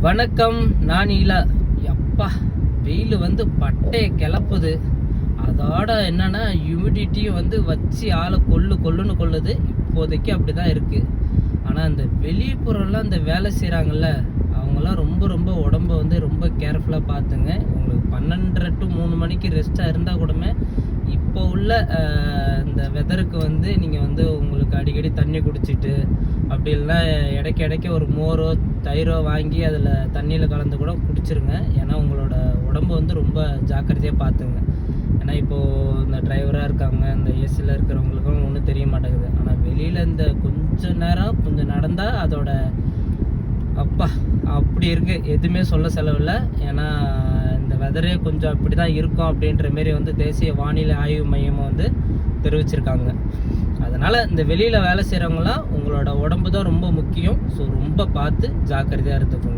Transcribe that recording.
வணக்கம். நான் இலா. எப்பா வெயில் வந்து பட்டையை கிளப்புது. அதோட என்னன்னா ஹியூமிடிட்டியும் வந்து வச்சு ஆளை கொல்லுன்னு கொள்ளுது. இப்போதைக்கு அப்படிதான் இருக்கு. ஆனால் இந்த வெளிப்புறம்லாம் இந்த வேலை செய்கிறாங்கல்ல, அவங்களாம் ரொம்ப ரொம்ப உடம்ப வந்து ரொம்ப கேர்ஃபுல்லாக பார்த்துங்க. உங்களுக்கு 12 to 3 மணிக்கு ரெஸ்ட்டாக இருந்தால் கூடமே இப்போ உள்ள இந்த வெதருக்கு வந்து நீங்கள் வந்து உங்களுக்கு அடிக்கடி தண்ணி குடிச்சிட்டு அப்படி இல்லைன்னா இடைக்க ஒரு மோரோ தயிரோ வாங்கி அதில் தண்ணியில் கலந்து கூட குடிச்சிருங்க. ஏன்னா உங்களோட உடம்பு வந்து ரொம்ப ஜாக்கிரதையாக பார்த்துங்க. ஏன்னா இப்போது இந்த டிரைவராக இருக்காங்க, இந்த ஏசியில் இருக்கிறவங்களுக்கும் ஒன்றும் தெரிய மாட்டேங்குது. ஆனால் வெளியில் இந்த கொஞ்சம் நேரம் கொஞ்சம் நடந்தால் அதோட அப்பா அப்படி இருக்குது. எதுவுமே சொல்ல செலவில்லை. ஏன்னா இந்த வெதரே கொஞ்சம் அப்படி தான் இருக்கும் அப்படின்ற மாரி வந்து தேசிய வானிலை ஆய்வு மையமும் வந்து தெரிவிச்சிருக்காங்க. அதனால் இந்த வெளியில் வேலை செய்கிறவங்களாம் உங்களோட உடம்பு தான் ரொம்ப முக்கியம். ஸோ ரொம்ப பார்த்து ஜாக்கிரதையாக இருந்துக்கோங்க.